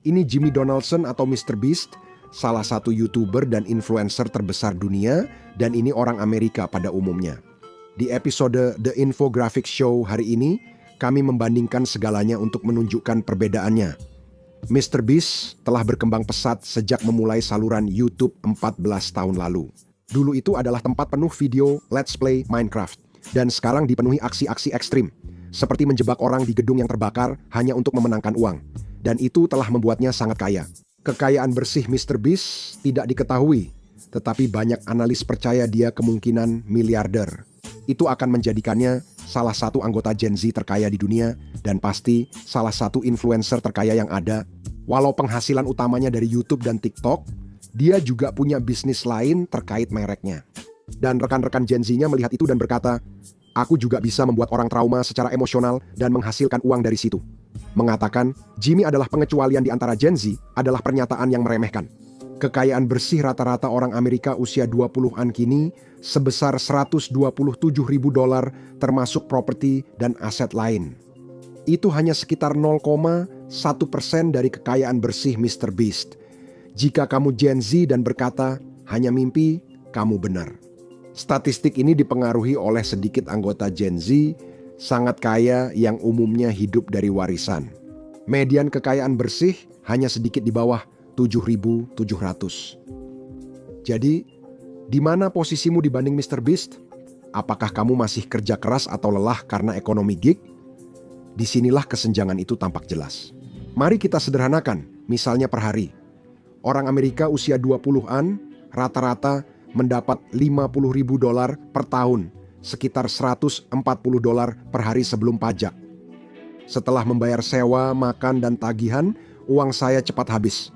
Ini Jimmy Donaldson atau Mr. Beast, salah satu YouTuber dan influencer terbesar dunia, dan ini orang Amerika pada umumnya. Di episode The Infographic Show hari ini, kami membandingkan segalanya untuk menunjukkan perbedaannya. Mr. Beast telah berkembang pesat sejak memulai saluran YouTube 14 tahun lalu. Dulu itu adalah tempat penuh video Let's Play Minecraft, dan sekarang dipenuhi aksi-aksi ekstrim, seperti menjebak orang di gedung yang terbakar hanya untuk memenangkan uang. Dan itu telah membuatnya sangat kaya. Kekayaan bersih Mr. Beast tidak diketahui, tetapi banyak analis percaya dia kemungkinan miliarder. Itu akan menjadikannya salah satu anggota Gen Z terkaya di dunia, dan pasti salah satu influencer terkaya yang ada. Walau penghasilan utamanya dari YouTube dan TikTok, dia juga punya bisnis lain terkait mereknya. Dan rekan-rekan Gen Z-nya melihat itu dan berkata, "Aku juga bisa membuat orang trauma secara emosional dan menghasilkan uang dari situ." Mengatakan, Jimmy adalah pengecualian di antara Gen Z adalah pernyataan yang meremehkan. Kekayaan bersih rata-rata orang Amerika usia 20-an kini sebesar $127.000 termasuk properti dan aset lain. Itu hanya sekitar 0,1% dari kekayaan bersih Mr. Beast. Jika kamu Gen Z dan berkata, hanya mimpi, kamu benar. Statistik ini dipengaruhi oleh sedikit anggota Gen Z sangat kaya yang umumnya hidup dari warisan. Median kekayaan bersih hanya sedikit di bawah 7.700. Jadi, di mana posisimu dibanding Mr. Beast? Apakah kamu masih kerja keras atau lelah karena ekonomi gig? Disinilah kesenjangan itu tampak jelas. Mari kita sederhanakan, misalnya per hari. Orang Amerika usia 20-an rata-rata mendapat $50.000 per tahun, sekitar $140 per hari sebelum pajak. Setelah membayar sewa, makan, dan tagihan, uang saya cepat habis.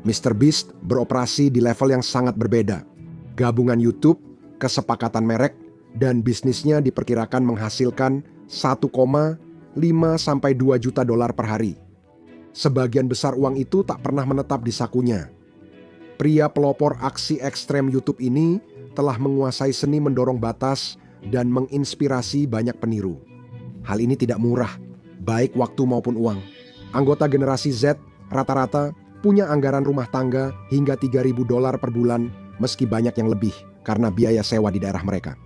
Mr. Beast beroperasi di level yang sangat berbeda. Gabungan YouTube, kesepakatan merek, dan bisnisnya diperkirakan menghasilkan 1,5–2 juta dolar per hari. Sebagian besar uang itu tak pernah menetap di sakunya. Pria pelopor aksi ekstrem YouTube ini telah menguasai seni mendorong batas dan menginspirasi banyak peniru. Hal ini tidak murah, baik waktu maupun uang. Anggota generasi Z rata-rata punya anggaran rumah tangga hingga $3.000 per bulan, meski banyak yang lebih karena biaya sewa di daerah mereka.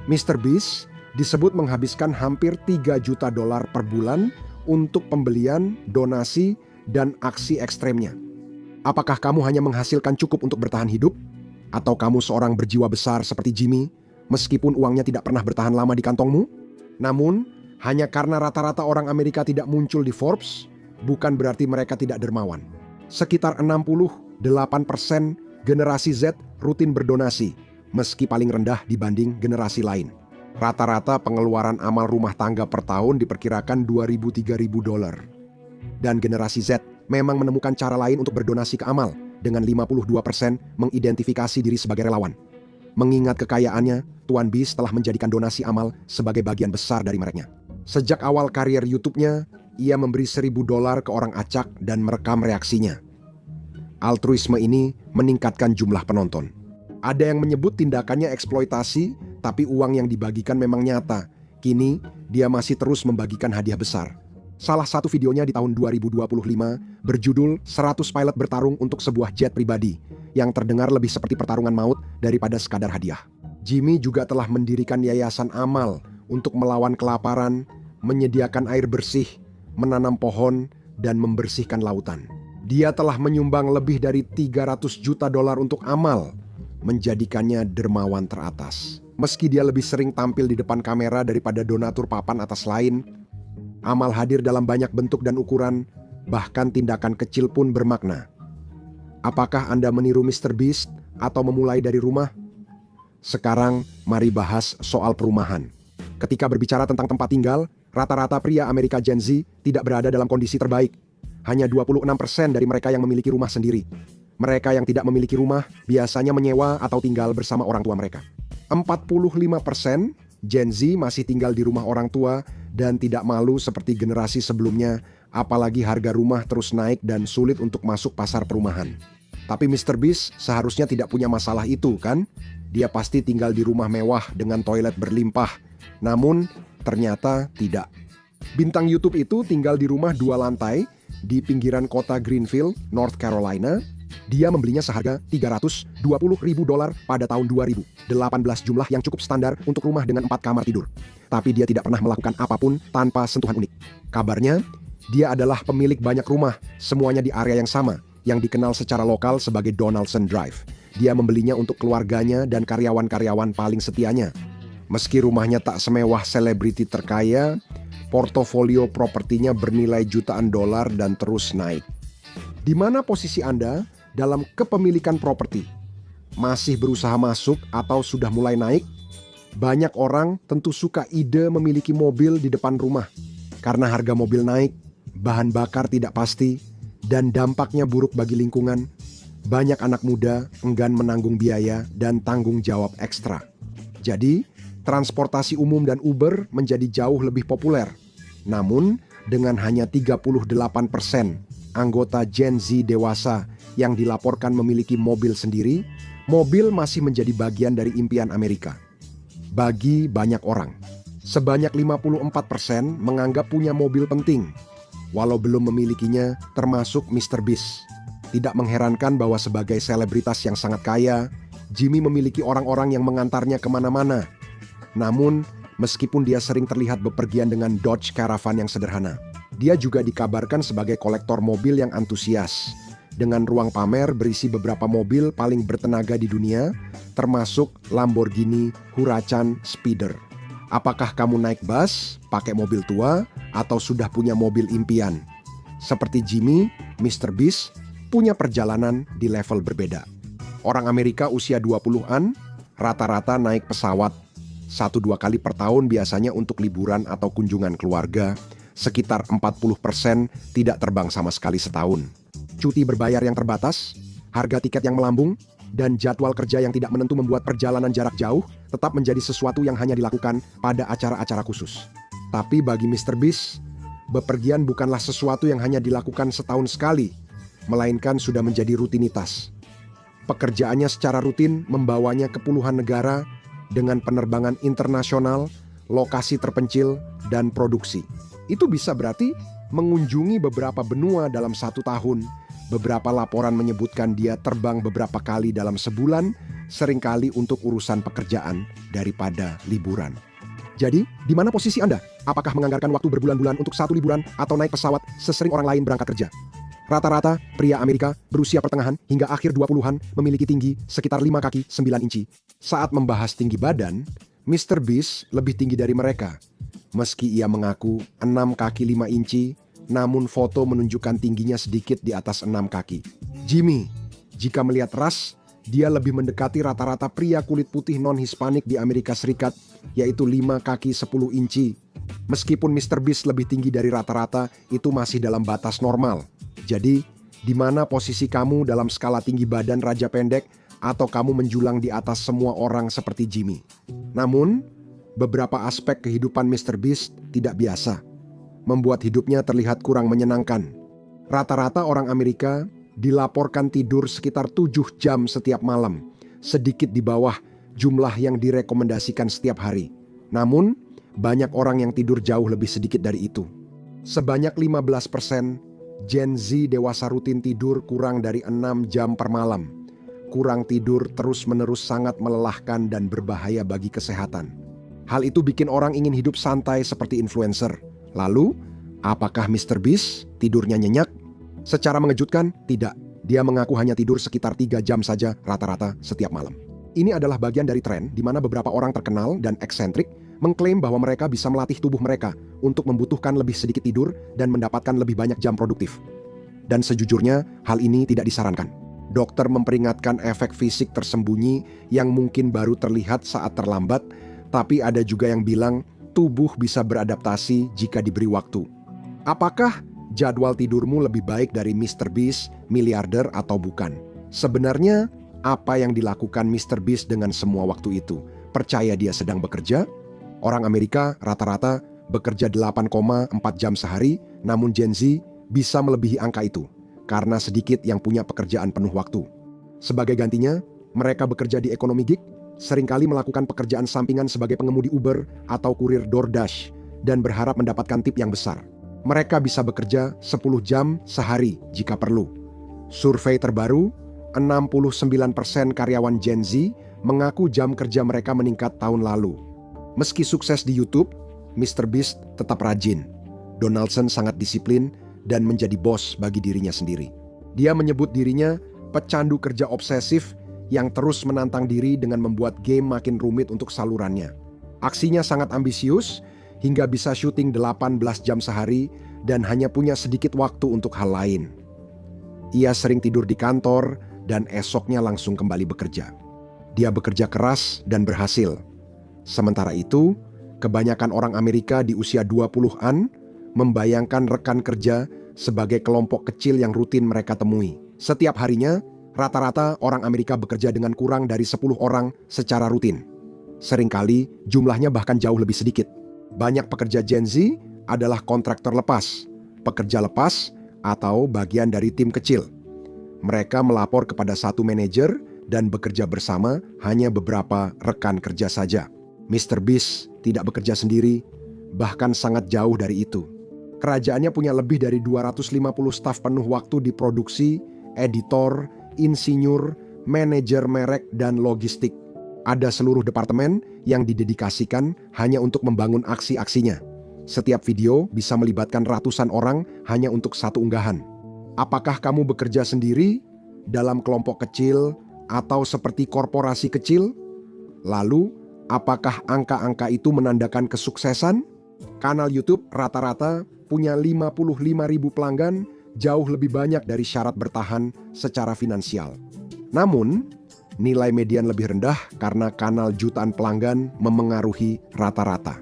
Mr. Beast disebut menghabiskan hampir $3 juta per bulan untuk pembelian, donasi, dan aksi ekstremnya. Apakah kamu hanya menghasilkan cukup untuk bertahan hidup? Atau kamu seorang berjiwa besar seperti Jimmy, meskipun uangnya tidak pernah bertahan lama di kantongmu? Namun, hanya karena rata-rata orang Amerika tidak muncul di Forbes, bukan berarti mereka tidak dermawan. Sekitar 68% generasi Z rutin berdonasi, meski paling rendah dibanding generasi lain. Rata-rata pengeluaran amal rumah tangga per tahun diperkirakan $2.000–3.000. Dan generasi Z memang menemukan cara lain untuk berdonasi ke amal, dengan 52% mengidentifikasi diri sebagai relawan. Mengingat kekayaannya, Tuan Beast telah menjadikan donasi amal sebagai bagian besar dari mereknya. Sejak awal karier YouTube-nya, ia memberi $1.000 ke orang acak dan merekam reaksinya. Altruisme ini meningkatkan jumlah penonton. Ada yang menyebut tindakannya eksploitasi, tapi uang yang dibagikan memang nyata. Kini, dia masih terus membagikan hadiah besar. Salah satu videonya di tahun 2025 berjudul 100 pilot bertarung untuk sebuah jet pribadi, yang terdengar lebih seperti pertarungan maut daripada sekadar hadiah. Jimmy juga telah mendirikan yayasan amal untuk melawan kelaparan, menyediakan air bersih, menanam pohon, dan membersihkan lautan. Dia telah menyumbang lebih dari $300 juta untuk amal, menjadikannya dermawan teratas. Meski dia lebih sering tampil di depan kamera daripada donatur papan atas lain, amal hadir dalam banyak bentuk dan ukuran, bahkan tindakan kecil pun bermakna. Apakah Anda meniru Mr. Beast atau memulai dari rumah? Sekarang, mari bahas soal perumahan. Ketika berbicara tentang tempat tinggal, rata-rata pria Amerika Gen Z tidak berada dalam kondisi terbaik. Hanya 26% dari mereka yang memiliki rumah sendiri. Mereka yang tidak memiliki rumah biasanya menyewa atau tinggal bersama orang tua mereka. 45% Gen Z masih tinggal di rumah orang tua dan tidak malu seperti generasi sebelumnya, apalagi harga rumah terus naik dan sulit untuk masuk pasar perumahan. Tapi Mr. Beast seharusnya tidak punya masalah itu, kan? Dia pasti tinggal di rumah mewah dengan toilet berlimpah. Namun, ternyata tidak. Bintang YouTube itu tinggal di rumah 2 lantai di pinggiran kota Greenville, North Carolina. Dia membelinya seharga $320.000 pada tahun 2018, jumlah yang cukup standar untuk rumah dengan 4 kamar tidur. Tapi dia tidak pernah melakukan apapun tanpa sentuhan unik. Kabarnya, dia adalah pemilik banyak rumah, semuanya di area yang sama, yang dikenal secara lokal sebagai Donaldson Drive. Dia membelinya untuk keluarganya dan karyawan-karyawan paling setianya. Meski rumahnya tak semewah selebriti terkaya, portofolio propertinya bernilai jutaan dolar dan terus naik. Di mana posisi Anda dalam kepemilikan properti? Masih berusaha masuk atau sudah mulai naik? Banyak orang tentu suka ide memiliki mobil di depan rumah. Karena harga mobil naik, bahan bakar tidak pasti, dan dampaknya buruk bagi lingkungan, banyak anak muda enggan menanggung biaya dan tanggung jawab ekstra. Jadi, transportasi umum dan Uber menjadi jauh lebih populer. Namun, dengan hanya 38% anggota Gen Z dewasa yang dilaporkan memiliki mobil sendiri, mobil masih menjadi bagian dari impian Amerika. Bagi banyak orang, sebanyak 54% menganggap punya mobil penting, walau belum memilikinya, termasuk Mr. Beast. Tidak mengherankan bahwa sebagai selebritas yang sangat kaya, Jimmy memiliki orang-orang yang mengantarnya kemana-mana. Namun, meskipun dia sering terlihat bepergian dengan Dodge Caravan yang sederhana, dia juga dikabarkan sebagai kolektor mobil yang antusias, dengan ruang pamer berisi beberapa mobil paling bertenaga di dunia, termasuk Lamborghini Huracan Speeder. Apakah kamu naik bus, pakai mobil tua, atau sudah punya mobil impian? Seperti Jimmy, Mr. Beast punya perjalanan di level berbeda. Orang Amerika usia 20-an rata-rata naik pesawat 1-2 kali per tahun biasanya untuk liburan atau kunjungan keluarga. Sekitar 40% tidak terbang sama sekali setahun. Cuti berbayar yang terbatas, harga tiket yang melambung, dan jadwal kerja yang tidak menentu membuat perjalanan jarak jauh tetap menjadi sesuatu yang hanya dilakukan pada acara-acara khusus. Tapi bagi Mr. Beast, bepergian bukanlah sesuatu yang hanya dilakukan setahun sekali, melainkan sudah menjadi rutinitas. Pekerjaannya secara rutin membawanya ke puluhan negara dengan penerbangan internasional, lokasi terpencil, dan produksi. Itu bisa berarti mengunjungi beberapa benua dalam 1 tahun. Beberapa laporan menyebutkan dia terbang beberapa kali dalam sebulan, seringkali untuk urusan pekerjaan daripada liburan. Jadi, di mana posisi Anda? Apakah menganggarkan waktu berbulan-bulan untuk 1 liburan atau naik pesawat sesering orang lain berangkat kerja? Rata-rata, pria Amerika berusia pertengahan hingga akhir 20-an memiliki tinggi sekitar 5 kaki 9 inci. Saat membahas tinggi badan, Mr. Beast lebih tinggi dari mereka. Meski ia mengaku 6 kaki 5 inci, namun foto menunjukkan tingginya sedikit di atas 6 kaki. Jimmy, jika melihat ras, dia lebih mendekati rata-rata pria kulit putih non-Hispanik di Amerika Serikat, yaitu 5 kaki 10 inci. Meskipun Mr. Beast lebih tinggi dari rata-rata, itu masih dalam batas normal. Jadi, di mana posisi kamu dalam skala tinggi badan raja pendek atau kamu menjulang di atas semua orang seperti Jimmy? Namun, beberapa aspek kehidupan Mr. Beast tidak biasa, membuat hidupnya terlihat kurang menyenangkan. Rata-rata orang Amerika dilaporkan tidur sekitar 7 jam setiap malam, sedikit di bawah jumlah yang direkomendasikan setiap hari. Namun, banyak orang yang tidur jauh lebih sedikit dari itu. Sebanyak 15% Gen Z dewasa rutin tidur kurang dari 6 jam per malam. Kurang tidur terus-menerus sangat melelahkan dan berbahaya bagi kesehatan. Hal itu bikin orang ingin hidup santai seperti influencer. Lalu, apakah Mr. Beast tidurnya nyenyak? Secara mengejutkan, tidak. Dia mengaku hanya tidur sekitar 3 jam saja rata-rata setiap malam. Ini adalah bagian dari tren di mana beberapa orang terkenal dan eksentrik mengklaim bahwa mereka bisa melatih tubuh mereka untuk membutuhkan lebih sedikit tidur dan mendapatkan lebih banyak jam produktif. Dan sejujurnya, hal ini tidak disarankan. Dokter memperingatkan efek fisik tersembunyi yang mungkin baru terlihat saat terlambat, tapi ada juga yang bilang tubuh bisa beradaptasi jika diberi waktu. Apakah jadwal tidurmu lebih baik dari Mr. Beast, miliarder atau bukan? Sebenarnya, apa yang dilakukan Mr. Beast dengan semua waktu itu? Percaya dia sedang bekerja? Orang Amerika rata-rata bekerja 8,4 jam sehari, namun Gen Z bisa melebihi angka itu, karena sedikit yang punya pekerjaan penuh waktu. Sebagai gantinya, mereka bekerja di ekonomi gig, seringkali melakukan pekerjaan sampingan sebagai pengemudi Uber atau kurir DoorDash, dan berharap mendapatkan tip yang besar. Mereka bisa bekerja 10 jam sehari jika perlu. Survei terbaru, 69% karyawan Gen Z mengaku jam kerja mereka meningkat tahun lalu. Meski sukses di YouTube, MrBeast tetap rajin. Donaldson sangat disiplin dan menjadi bos bagi dirinya sendiri. Dia menyebut dirinya pecandu kerja obsesif yang terus menantang diri dengan membuat game makin rumit untuk salurannya. Aksinya sangat ambisius, hingga bisa syuting 18 jam sehari dan hanya punya sedikit waktu untuk hal lain. Ia sering tidur di kantor dan esoknya langsung kembali bekerja. Dia bekerja keras dan berhasil. Sementara itu, kebanyakan orang Amerika di usia 20-an membayangkan rekan kerja sebagai kelompok kecil yang rutin mereka temui. Setiap harinya, rata-rata orang Amerika bekerja dengan kurang dari 10 orang secara rutin. Seringkali jumlahnya bahkan jauh lebih sedikit. Banyak pekerja Gen Z adalah kontraktor lepas, pekerja lepas, atau bagian dari tim kecil. Mereka melapor kepada satu manajer dan bekerja bersama hanya beberapa rekan kerja saja. MrBeast tidak bekerja sendiri, bahkan sangat jauh dari itu. Kerajaannya punya lebih dari 250 staf penuh waktu di produksi, editor, insinyur, manajer merek, dan logistik. Ada seluruh departemen yang didedikasikan hanya untuk membangun aksi-aksinya. Setiap video bisa melibatkan ratusan orang hanya untuk satu unggahan. Apakah kamu bekerja sendiri, dalam kelompok kecil, atau seperti korporasi kecil? Lalu, apakah angka-angka itu menandakan kesuksesan? Kanal YouTube rata-rata punya 55.000 pelanggan, jauh lebih banyak dari syarat bertahan secara finansial. Namun, nilai median lebih rendah karena kanal jutaan pelanggan memengaruhi rata-rata.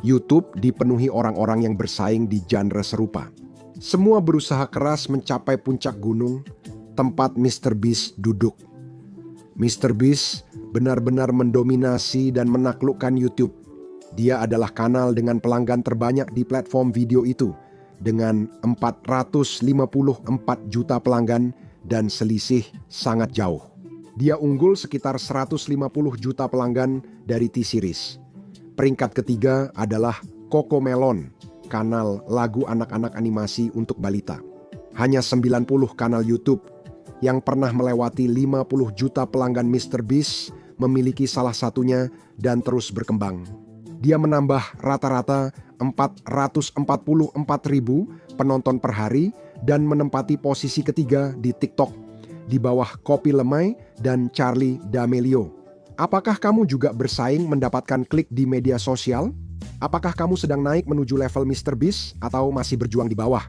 YouTube dipenuhi orang-orang yang bersaing di genre serupa. Semua berusaha keras mencapai puncak gunung, tempat MrBeast duduk. MrBeast benar-benar mendominasi dan menaklukkan YouTube. Dia adalah kanal dengan pelanggan terbanyak di platform video itu, dengan 454 juta pelanggan dan selisih sangat jauh. Dia unggul sekitar 150 juta pelanggan dari T-Series. Peringkat ketiga adalah CoComelon, kanal lagu anak-anak animasi untuk balita. Hanya 90 kanal YouTube yang pernah melewati 50 juta pelanggan MrBeast memiliki salah satunya dan terus berkembang. Dia menambah rata-rata 444.000 penonton per hari dan menempati posisi ketiga di TikTok di bawah Kopi Lemay dan Charli D'Amelio. Apakah kamu juga bersaing mendapatkan klik di media sosial? Apakah kamu sedang naik menuju level MrBeast atau masih berjuang di bawah?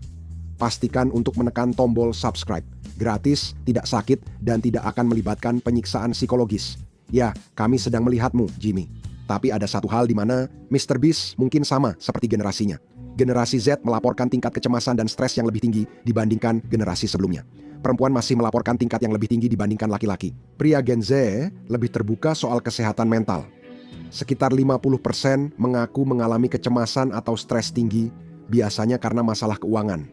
Pastikan untuk menekan tombol subscribe. Gratis, tidak sakit, dan tidak akan melibatkan penyiksaan psikologis. Ya, kami sedang melihatmu, Jimmy. Tapi ada satu hal di mana MrBeast mungkin sama seperti generasinya. Generasi Z melaporkan tingkat kecemasan dan stres yang lebih tinggi dibandingkan generasi sebelumnya. Perempuan masih melaporkan tingkat yang lebih tinggi dibandingkan laki-laki. Pria Gen Z lebih terbuka soal kesehatan mental. Sekitar 50% mengaku mengalami kecemasan atau stres tinggi, biasanya karena masalah keuangan.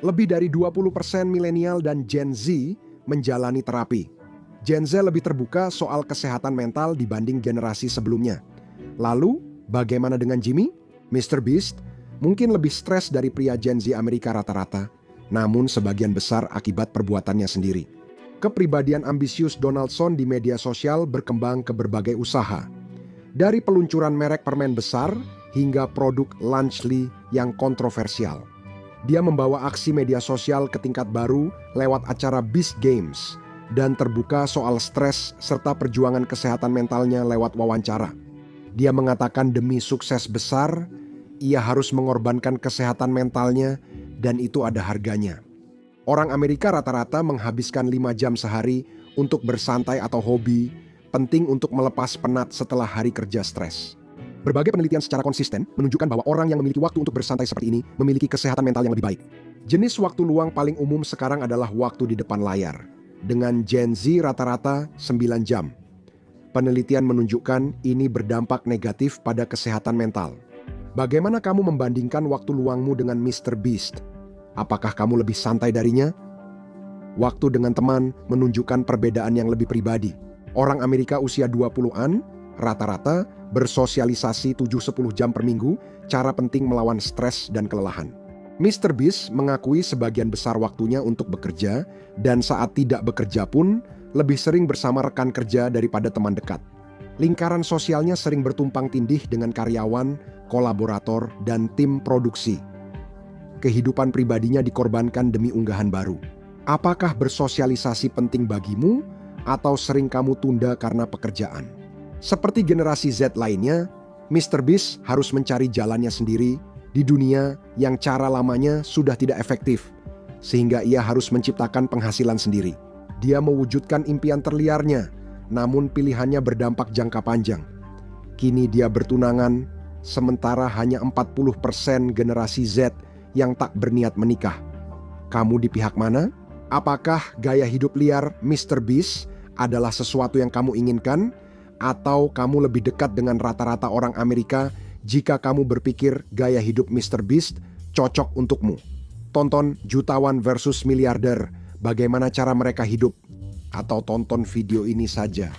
Lebih dari 20% milenial dan Gen Z menjalani terapi. Gen Z lebih terbuka soal kesehatan mental dibanding generasi sebelumnya. Lalu, bagaimana dengan Jimmy? MrBeast mungkin lebih stres dari pria Gen Z Amerika rata-rata, namun sebagian besar akibat perbuatannya sendiri. Kepribadian ambisius Donaldson di media sosial berkembang ke berbagai usaha. Dari peluncuran merek permen besar hingga produk Lunchly yang kontroversial. Dia membawa aksi media sosial ke tingkat baru lewat acara Beast Games dan terbuka soal stres serta perjuangan kesehatan mentalnya lewat wawancara. Dia mengatakan demi sukses besar, ia harus mengorbankan kesehatan mentalnya dan itu ada harganya. Orang Amerika rata-rata menghabiskan 5 jam sehari untuk bersantai atau hobi, penting untuk melepas penat setelah hari kerja stres. Berbagai penelitian secara konsisten menunjukkan bahwa orang yang memiliki waktu untuk bersantai seperti ini memiliki kesehatan mental yang lebih baik. Jenis waktu luang paling umum sekarang adalah waktu di depan layar. Dengan Gen Z rata-rata 9 jam. Penelitian menunjukkan ini berdampak negatif pada kesehatan mental. Bagaimana kamu membandingkan waktu luangmu dengan MrBeast? Apakah kamu lebih santai darinya? Waktu dengan teman menunjukkan perbedaan yang lebih pribadi. Orang Amerika usia 20-an rata-rata bersosialisasi 7-10 jam per minggu, cara penting melawan stres dan kelelahan. Mr. Beast mengakui sebagian besar waktunya untuk bekerja dan saat tidak bekerja pun lebih sering bersama rekan kerja daripada teman dekat. Lingkaran sosialnya sering bertumpang tindih dengan karyawan, kolaborator, dan tim produksi. Kehidupan pribadinya dikorbankan demi unggahan baru. Apakah bersosialisasi penting bagimu atau sering kamu tunda karena pekerjaan? Seperti generasi Z lainnya, Mr. Beast harus mencari jalannya sendiri di dunia yang cara lamanya sudah tidak efektif, sehingga ia harus menciptakan penghasilan sendiri. Dia mewujudkan impian terliarnya, namun pilihannya berdampak jangka panjang. Kini dia bertunangan, sementara hanya 40% generasi Z yang tak berniat menikah. Kamu di pihak mana? Apakah gaya hidup liar Mr. Beast adalah sesuatu yang kamu inginkan? Atau kamu lebih dekat dengan rata-rata orang Amerika jika kamu berpikir gaya hidup Mr. Beast cocok untukmu? Tonton Jutawan versus Miliarder, bagaimana cara mereka hidup. Atau tonton video ini saja.